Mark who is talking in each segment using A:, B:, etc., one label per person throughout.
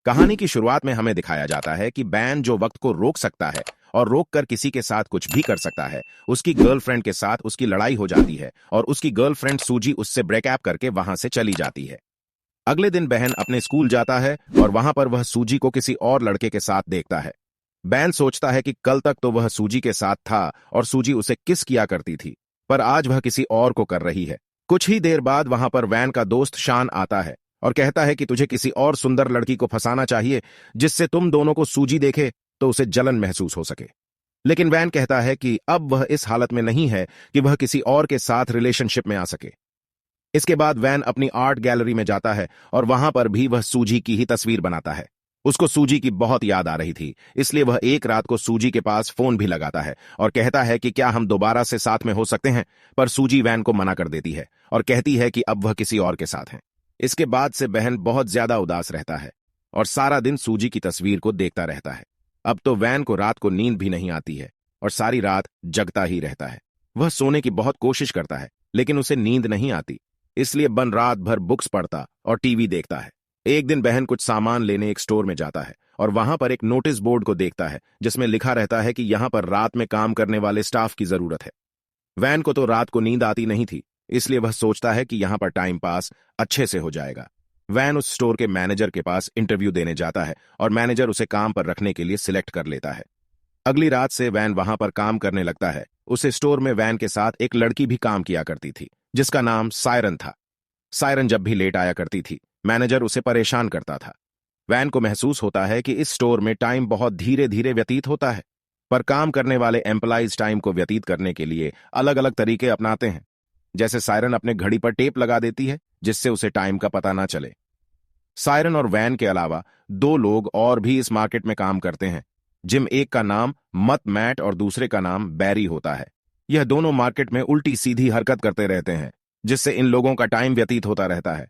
A: कहानी की शुरुआत में हमें दिखाया जाता है कि बैन जो वक्त को रोक सकता है और रोक कर किसी के साथ कुछ भी कर सकता है, उसकी गर्लफ्रेंड के साथ उसकी लड़ाई हो जाती है और उसकी गर्लफ्रेंड सूजी उससे ब्रेकअप करके वहां से चली जाती है। अगले दिन बहन अपने स्कूल जाता है और वहां पर वह सूजी को किसी और लड़के के साथ देखता है। बैन सोचता है कि कल तक तो वह सूजी के साथ था और सूजी उसे किस किया करती थी, पर आज वह किसी और को कर रही है। कुछ ही देर बाद वहां पर वैन का दोस्त शान आता है और कहता है कि तुझे किसी और सुंदर लड़की को फंसाना चाहिए जिससे तुम दोनों को सूजी देखे तो उसे जलन महसूस हो सके। लेकिन वैन कहता है कि अब वह इस हालत में नहीं है कि वह किसी और के साथ रिलेशनशिप में आ सके। इसके बाद वैन अपनी आर्ट गैलरी में जाता है और वहां पर भी वह सूजी की ही तस्वीर बनाता है। उसको सूजी की बहुत याद आ रही थी, इसलिए वह एक रात को सूजी के पास फोन भी लगाता है और कहता है कि क्या हम दोबारा से साथ में हो सकते हैं, पर सूजी वैन को मना कर देती है और कहती है कि अब वह किसी और के साथ है। इसके बाद से बहन बहुत ज्यादा उदास रहता है और सारा दिन सूजी की तस्वीर को देखता रहता है। अब तो वैन को रात को नींद भी नहीं आती है और सारी रात जगता ही रहता है। वह सोने की बहुत कोशिश करता है लेकिन उसे नींद नहीं आती, इसलिए बन रात भर बुक्स पढ़ता और टीवी देखता है। एक दिन बहन कुछ सामान लेने एक स्टोर में जाता है और वहां पर एक नोटिस बोर्ड को देखता है जिसमें लिखा रहता है कि यहां पर रात में काम करने वाले स्टाफ की जरूरत है। वैन को तो रात को नींद आती नहीं थी, इसलिए वह सोचता है कि यहां पर टाइम पास अच्छे से हो जाएगा। वैन उस स्टोर के मैनेजर के पास इंटरव्यू देने जाता है और मैनेजर उसे काम पर रखने के लिए सिलेक्ट कर लेता है। अगली रात से वैन वहां पर काम करने लगता है। उस स्टोर में वैन के साथ एक लड़की भी काम किया करती थी जिसका नाम सायरन था। सायरन जब भी लेट आया करती थी, मैनेजर उसे परेशान करता था। वैन को महसूस होता है कि इस स्टोर में टाइम बहुत धीरे धीरे व्यतीत होता है, पर काम करने वाले एम्प्लॉइज टाइम को व्यतीत करने के लिए अलग अलग तरीके अपनाते हैं। जैसे सायरन अपने घड़ी पर टेप लगा देती है जिससे उसे टाइम का पता ना चले। सायरन और वैन के अलावा दो लोग और भी इस मार्केट में काम करते हैं, जिम एक का नाम मत मैट और दूसरे का नाम बैरी होता है। यह दोनों मार्केट में उल्टी सीधी हरकत करते रहते हैं जिससे इन लोगों का टाइम व्यतीत होता रहता है।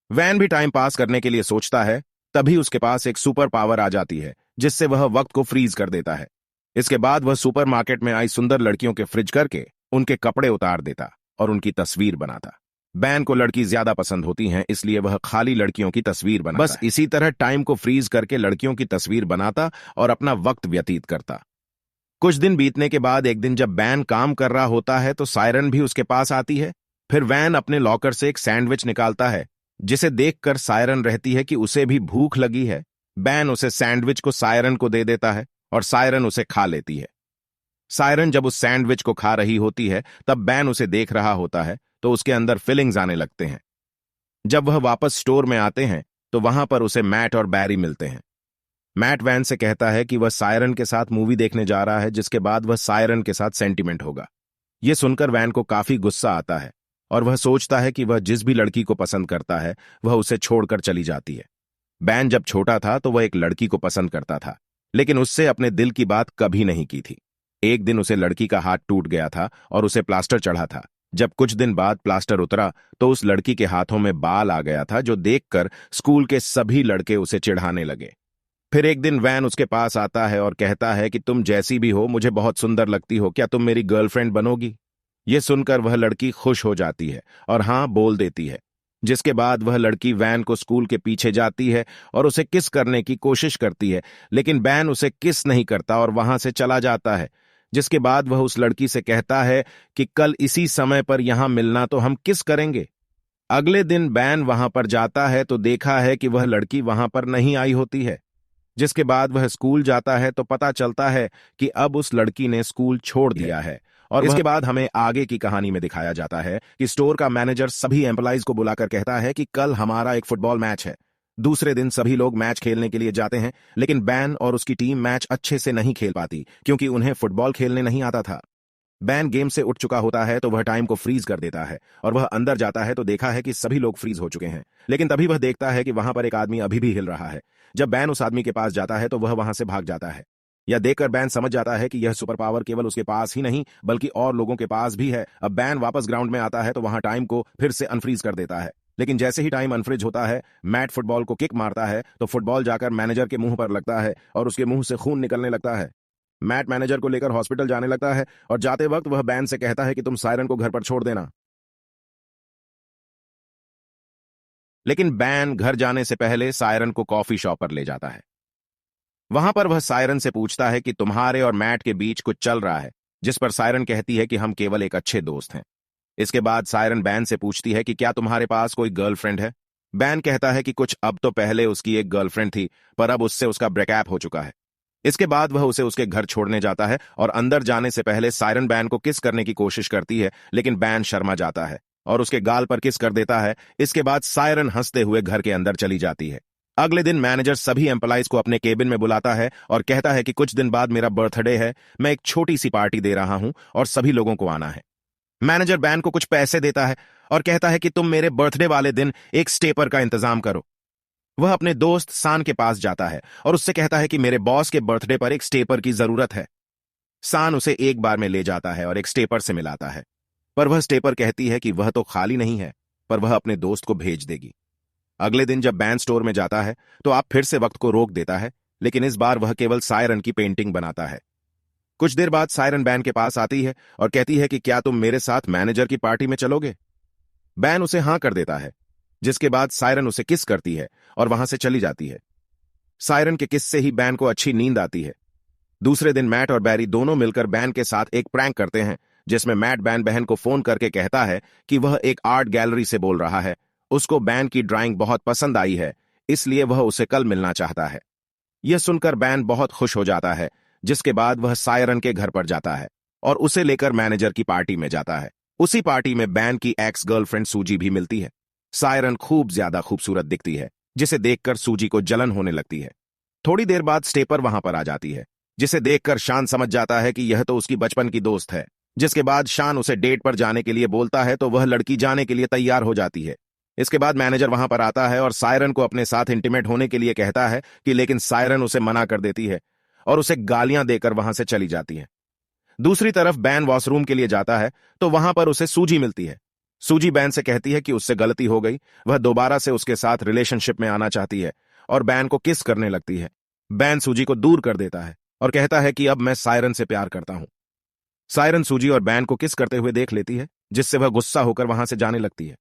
A: वैन भी टाइम पास करने के लिए सोचता है, तभी उसके पास एक सुपर पावर आ जाती है जिससे वह वक्त को फ्रीज कर देता है। इसके बाद वह सुपरमार्केट में आई सुंदर लड़कियों के फ्रिज करके उनके कपड़े उतार देता और उनकी तस्वीर बनाता। बैन को लड़की ज्यादा पसंद होती हैं, इसलिए वह खाली लड़कियों की तस्वीर बनाता बस इसी तरह टाइम को फ्रीज करके लड़कियों की तस्वीर बनाता और अपना वक्त व्यतीत करता। कुछ दिन बीतने के बाद एक दिन जब बैन काम कर रहा होता है तो सायरन भी उसके पास आती है। फिर वैन अपने लॉकर से एक सैंडविच निकालता है जिसे देखकर सायरन रहती है कि उसे भी भूख लगी है। बैन उसे सैंडविच को सायरन को दे देता है और सायरन उसे खा लेती है। सायरन जब उस सैंडविच को खा रही होती है तब बैन उसे देख रहा होता है तो उसके अंदर फीलिंग्स आने लगते हैं। जब वह वापस स्टोर में आते हैं तो वहां पर उसे मैट और बैरी मिलते हैं। मैट वैन से कहता है कि वह सायरन के साथ मूवी देखने जा रहा है जिसके बाद वह सायरन के साथ सेंटिमेंट होगा। यह सुनकर वैन को काफी गुस्सा आता है और वह सोचता है कि वह जिस भी लड़की को पसंद करता है वह उसे छोड़कर चली जाती है। बैन जब छोटा था तो वह एक लड़की को पसंद करता था, लेकिन उससे अपने दिल की बात कभी नहीं की थी। एक दिन उसे लड़की का हाथ टूट गया था और उसे प्लास्टर चढ़ा था। जब कुछ दिन बाद प्लास्टर उतरा तो उस लड़की के हाथों में बाल आ गया था जो देखकर स्कूल के सभी लड़के उसे चिढ़ाने लगे। फिर एक दिन वैन उसके पास आता है और कहता है कि तुम जैसी भी हो मुझे बहुत सुंदर लगती हो, क्या तुम मेरी गर्लफ्रेंड बनोगी? यह सुनकर वह लड़की खुश हो जाती है और हां बोल देती है, जिसके बाद वह लड़की वैन को स्कूल के पीछे जाती है और उसे किस करने की कोशिश करती है, लेकिन वैन उसे किस नहीं करता और वहां से चला जाता है। जिसके बाद वह उस लड़की से कहता है कि कल इसी समय पर यहां मिलना तो हम किस करेंगे। अगले दिन बैन वहां पर जाता है तो देखा है कि वह लड़की वहां पर नहीं आई होती है। जिसके बाद वह स्कूल जाता है तो पता चलता है कि अब उस लड़की ने स्कूल छोड़ दिया है। और इसके बाद हमें आगे की कहानी में दिखाया जाता है कि स्टोर का मैनेजर सभी एम्प्लॉइज को बुलाकर कहता है कि कल हमारा एक फुटबॉल मैच है। दूसरे दिन सभी लोग मैच खेलने के लिए जाते हैं, लेकिन बैन और उसकी टीम मैच अच्छे से नहीं खेल पाती क्योंकि उन्हें फुटबॉल खेलने नहीं आता था। बैन गेम से उठ चुका होता है तो वह टाइम को फ्रीज कर देता है और वह अंदर जाता है तो देखा है कि सभी लोग फ्रीज हो चुके हैं, लेकिन तभी वह देखता है कि वहां पर एक आदमी अभी भी हिल रहा है। जब बैन उस आदमी के पास जाता है तो वह वहां से भाग जाता है। यह देखकर बैन समझ जाता है कि यह सुपर पावर केवल उसके पास ही नहीं बल्कि और लोगों के पास भी है। अब बैन वापस ग्राउंड में आता है तो वहां टाइम को फिर से अनफ्रीज कर देता है, लेकिन जैसे ही टाइम अनफ्रीज होता है मैट फुटबॉल को किक मारता है तो फुटबॉल जाकर मैनेजर के मुंह पर लगता है और उसके मुंह से खून निकलने लगता है। मैट मैनेजर को लेकर हॉस्पिटल जाने लगता है और जाते वक्त वह बैन से कहता है कि तुम सायरन को घर पर छोड़ देना। लेकिन बैन घर जाने से पहले सायरन को कॉफी शॉप पर ले जाता है। वहां पर वह सायरन से पूछता है कि तुम्हारे और मैट के बीच कुछ चल रहा है, जिस पर सायरन कहती है कि हम केवल एक अच्छे दोस्त हैं। इसके बाद सायरन बैन से पूछती है कि क्या तुम्हारे पास कोई गर्लफ्रेंड है। बैन कहता है कि कुछ अब तो पहले उसकी एक गर्लफ्रेंड थी, पर अब उससे उसका ब्रेकअप हो चुका है। इसके बाद वह उसे उसके घर छोड़ने जाता है और अंदर जाने से पहले सायरन बैन को किस करने की कोशिश करती है, लेकिन बैन शर्मा जाता है और उसके गाल पर किस कर देता है। इसके बाद सायरन हंसते हुए घर के अंदर चली जाती है। अगले दिन मैनेजर सभी एम्प्लॉइज को अपने केबिन में बुलाता है और कहता है कि कुछ दिन बाद मेरा बर्थडे है, मैं एक छोटी सी पार्टी दे रहा हूं और सभी लोगों को आना है। मैनेजर बैन को कुछ पैसे देता है और कहता है कि तुम मेरे बर्थडे वाले दिन एक स्टेपर का इंतजाम करो। वह अपने दोस्त सान के पास जाता है और उससे कहता है कि मेरे बॉस के बर्थडे पर एक स्टेपर की जरूरत है। सान उसे एक बार में ले जाता है और एक स्टेपर से मिलाता है, पर वह स्टेपर कहती है कि वह तो खाली नहीं है, पर वह अपने दोस्त को भेज देगी। अगले दिन जब बैन स्टोर में जाता है तो आप फिर से वक्त को रोक देता है, लेकिन इस बार वह केवल सायरन की पेंटिंग बनाता है। कुछ देर बाद सायरन बैन के पास आती है और कहती है कि क्या तुम मेरे साथ मैनेजर की पार्टी में चलोगे। बैन उसे हां कर देता है, जिसके बाद सायरन उसे किस करती है और वहां से चली जाती है। सायरन के किस से ही बैन को अच्छी नींद आती है। दूसरे दिन मैट और बैरी दोनों मिलकर बैन के साथ एक प्रैंक करते हैं, जिसमें मैट बैन बहन को फोन करके कहता है कि वह एक आर्ट गैलरी से बोल रहा है। उसको बैन की ड्राइंग बहुत पसंद आई है, इसलिए वह उसे कल मिलना चाहता है। यह सुनकर बैन बहुत खुश हो जाता है, जिसके बाद वह सायरन के घर पर जाता है और उसे लेकर मैनेजर की पार्टी में जाता है। उसी पार्टी में बैन की एक्स गर्लफ्रेंड सूजी भी मिलती है। सायरन खूब ज्यादा खूबसूरत दिखती है, जिसे देखकर सूजी को जलन होने लगती है। थोड़ी देर बाद स्टेपर वहां पर आ जाती है, जिसे देखकर शान समझ जाता है कि यह तो उसकी बचपन की दोस्त है। जिसके बाद शान उसे डेट पर जाने के लिए बोलता है तो वह लड़की जाने के लिए तैयार हो जाती है। इसके बाद मैनेजर वहां पर आता है और सायरन को अपने साथ इंटीमेट होने के लिए कहता है कि लेकिन सायरन उसे मना कर देती है और उसे गालियां देकर वहां से चली जाती है। दूसरी तरफ बैन वॉशरूम के लिए जाता है तो वहां पर उसे सूजी मिलती है। सूजी बैन से कहती है कि उससे गलती हो गई, वह दोबारा से उसके साथ रिलेशनशिप में आना चाहती है और बैन को किस करने लगती है। बैन सूजी को दूर कर देता है और कहता है कि अब मैं सायरन से प्यार करता हूं। सायरन सूजी और बैन को किस करते हुए देख लेती है, जिससे वह गुस्सा होकर वहां से जाने लगती है।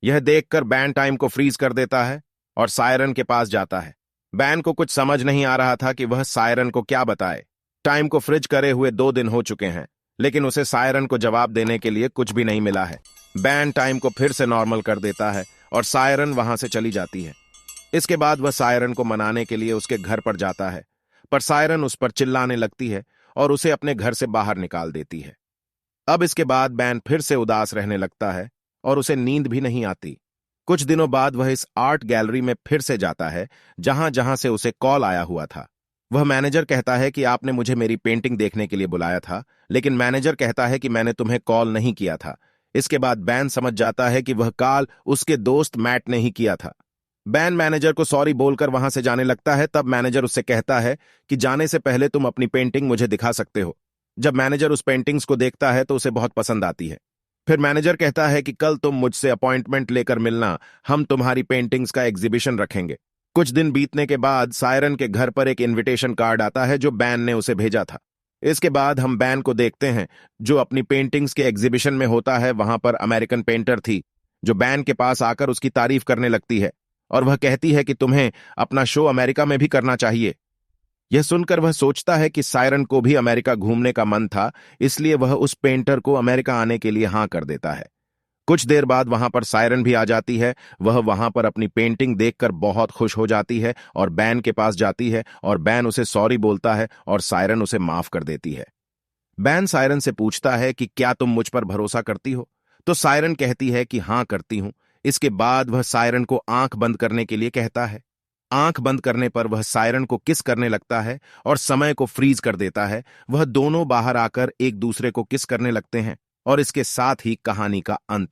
A: यह देखकर बैन टाइम को फ्रीज कर देता है और सायरन के पास जाता है। बैन को कुछ समझ नहीं आ रहा था कि वह सायरन को क्या बताए। टाइम को फ्रिज करे हुए 2 दिन हो चुके हैं, लेकिन उसे सायरन को जवाब देने के लिए कुछ भी नहीं मिला है। बैन टाइम को फिर से नॉर्मल कर देता है और सायरन वहां से चली जाती है। इसके बाद वह सायरन को मनाने के लिए उसके घर पर जाता है, पर सायरन उस पर चिल्लाने लगती है और उसे अपने घर से बाहर निकाल देती है। अब इसके बाद बैन फिर से उदास रहने लगता है और उसे नींद भी नहीं आती। कुछ दिनों बाद वह इस आर्ट गैलरी में फिर से जाता है, जहां जहां से उसे कॉल आया हुआ था। वह मैनेजर कहता है कि आपने मुझे मेरी पेंटिंग देखने के लिए बुलाया था, लेकिन मैनेजर कहता है कि मैंने तुम्हें कॉल नहीं किया था। इसके बाद बैन समझ जाता है कि वह कॉल उसके दोस्त मैट ने ही किया था। बैन मैनेजर को सॉरी बोलकर वहां से जाने लगता है। तब मैनेजर उससे कहता है कि जाने से पहले तुम अपनी पेंटिंग मुझे दिखा सकते हो। जब मैनेजर उस पेंटिंग्स को देखता है तो उसे बहुत पसंद आती है। फिर मैनेजर कहता है कि कल तुम मुझसे अपॉइंटमेंट लेकर मिलना, हम तुम्हारी पेंटिंग्स का एग्जीबिशन रखेंगे। कुछ दिन बीतने के बाद सायरन के घर पर एक इनविटेशन कार्ड आता है जो बैन ने उसे भेजा था। इसके बाद हम बैन को देखते हैं, जो अपनी पेंटिंग्स के एग्जीबिशन में होता है। वहां पर अमेरिकन पेंटर थी, जो बैन के पास आकर उसकी तारीफ करने लगती है और वह कहती है कि तुम्हें अपना शो अमेरिका में भी करना चाहिए। यह सुनकर वह सोचता है कि सायरन को भी अमेरिका घूमने का मन था, इसलिए वह उस पेंटर को अमेरिका आने के लिए हां कर देता है। कुछ देर बाद वहां पर सायरन भी आ जाती है। वह वहां पर अपनी पेंटिंग देखकर बहुत खुश हो जाती है और बैन के पास जाती है और बैन उसे सॉरी बोलता है और सायरन उसे माफ कर देती है। बैन सायरन से पूछता है कि क्या तुम मुझ पर भरोसा करती हो, तो सायरन कहती है कि हां करती हूं। इसके बाद वह सायरन को आंख बंद करने के लिए कहता है। आंख बंद करने पर वह सायरन को किस करने लगता है और समय को फ्रीज कर देता है। वह दोनों बाहर आकर एक दूसरे को किस करने लगते हैं और इसके साथ ही कहानी का अंत